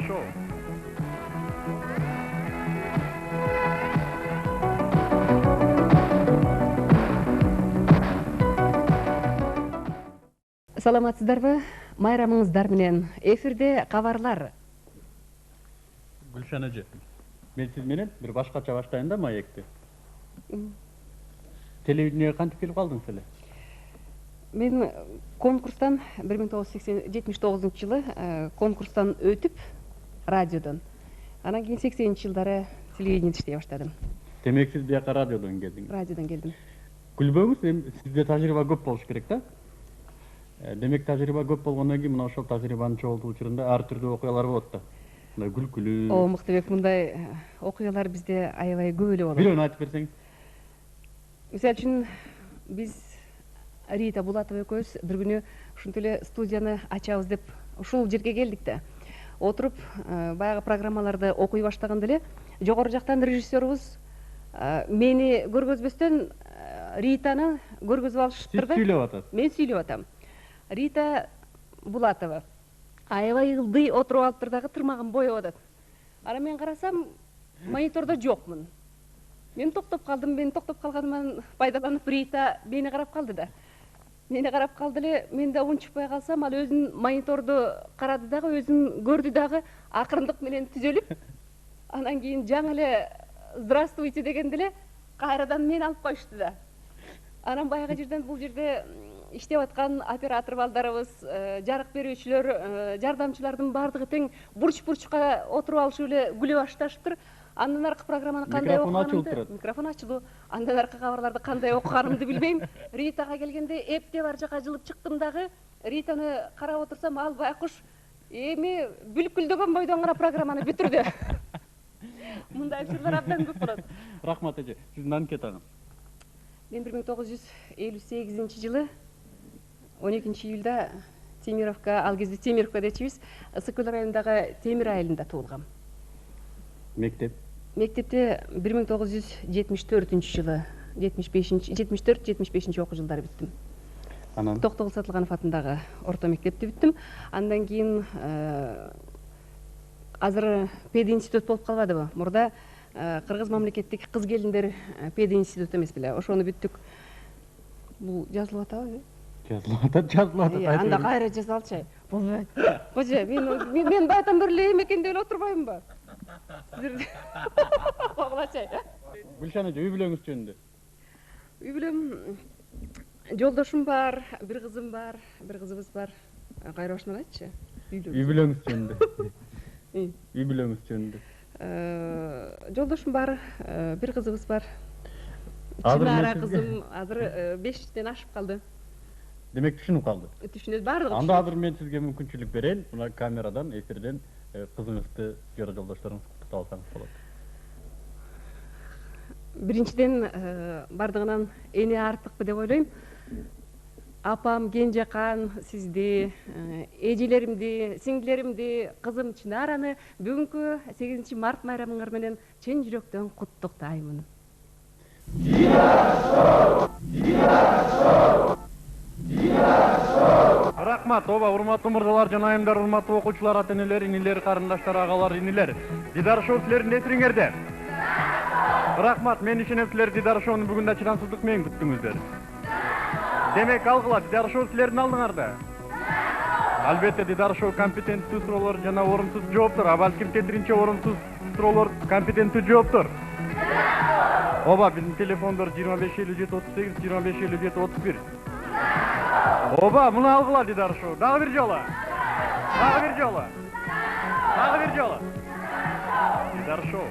Шоу. Саламатсыздарбы? Майрамыңыздар менен эфирде кабарлар. Гүлшан эже, мен сиз менен бир башкача баштайын да маекти. Телевидениеге кантип келип калдыңыз эле? Мен конкурстан 1979 жылы конкурстан өтүп радиодон. Анан кийин 80-жылдары телевидениеде иштей баштадым. Демек сиз бияка радиодон келдиңиз. Радиодон келдим. Күлбөңүз, сизде тажрыйба көп болуш керек да. Демек тажрыйба көп болгондон кийин мына ошол тажрыйбанын чогултуу учурунда ар түрдүү окуялар болот да. Мындай күлкүлүү. О, Мыктыбек, мындай окуялар бизде аябай көп эле болот. Бирөөнү айтып берсеңиз. Мисалы үчүн биз Рита Булатова экөөбүз бир күнү ушинтип эле студияны ачабыз деп ушул жерге келдик да. Отуруп баягы программаларды окуй баштаганда эле жогору жактан режиссерубуз мени көргөзбөстөн Ританы көргөзүп алышыптыр да. Сиз сүйлөп атасыз. Мен сүйлөп атам. Рита Булатова аябай ылдый отуруп алыптыр дагы, тырмагын боеп атат. Ара мен карасам, монитордо жокмун. Мен токтоп калдым, мен токтоп калганымдан пайдаланып Рита мени карап калды да. Мени карап калды эле, мен да унчукпай калсам, ал өзүн мониторду карады дагы, өзүн көрдү дагы, акырындык менен түзөлүп, анан кийин жаңы эле здравствуйте дегенде эле кайрадан мени алып коюшту да. Анан баягы жерден бул жерде иштеп аткан оператор балдарыбыз, жарык берүүчүлөр, жардамчылардын баардыгы тең бурч-бурчка отуруп алышып эле күлө башташыптыр. Андан аркы программаны кандай окуганымды, микрофон ачылуу, андан аркы кабарларды кандай окуганымды билбейм. Ритага келгенде эптеп ар жака жылып чыктым дагы. Ританы карап отурсам, ал байкуш эми бүлкүлдөгөн бойдон гана программаны бүтүрдү. Мындай учурлар абдан көп болот. Рахмат эже, сиздин анкетаңыз. Мен 1958 жылы 12 июлда Темировка, ал кезде Темировка дечибиз, Ысык-Көл районундагы Темир айылында туулгам. Мектеп? Мектепте 1974 жылы, 74-75 окуу жылдары бүттүм. Анан Токтогул Сатылганов атындагы орто мектепти бүттүм. Андан кийин азыр пединститут болуп калбадыбы? Мурда Кыргыз мамлекеттик кыз келиндер пединституту эмес беле? Ошону бүттүк. Бул жазылып атабы? Жазылып атат. Анда кайра жазалчы. Болбойт. Кожо, мен байтан бери эле эмекен деп эле отурбаймынбы? Оглачай. Гүлшан эже, үй бүлөңүз жөнүндө? Үй бүлөм, жолдошум бар, бир кызым бар, бир кызыбыз бар. Кайра башынан айтчы. Үй бүлөңүз жөнүндө? Үй бүлөңүз жөнүндө? Жолдошум бар, бир кызыбыз бар. Чынара кызым азыр 5-тен ашып калды. Демек түшүнүп калды. Түшүнөт баардыгы. Анда азыр мен сизге мүмкүнчүлүк берейин. Мына камерадан, эфирден кызыңызды жана жолдошторуңузду куттуктап алсаңыз болот. Биринчиден бардыгынан эне артыкпы деп ойлойм. Апам, Кенжекан, сизди, эжелеримди, сиңдилеримди, кызым Чынараны бүгүнкү 8 март майрамыңар менен чын жүрөктөн куттуктаймын. Рахмат, оба, урматтуу мырзалар жана айымдар, урматтуу окуучулар, ата-энелер, инилер, карындаштар, агалар, инилер. Дидар шоу силердин эфириңерде. Рахмат, мен ишенем силер Дидар шоуну бүгүн да чыдамсыздык менен күттүңүздөр. Демек алгыла, Дидар шоу силердин алдыңарда. Албетте Дидар шоу компетенттүү суроолор жана орунсуз жооптор, а балким кетиринче орунсуз суроолор компетенттүү жооптор. Оба, биздин телефондор 255738, 255731. Оба, муну алгыла Дидар шоу. Дагы бир жолу. Дагы бир жолу. Дагы бир жолу. Дидар шоу.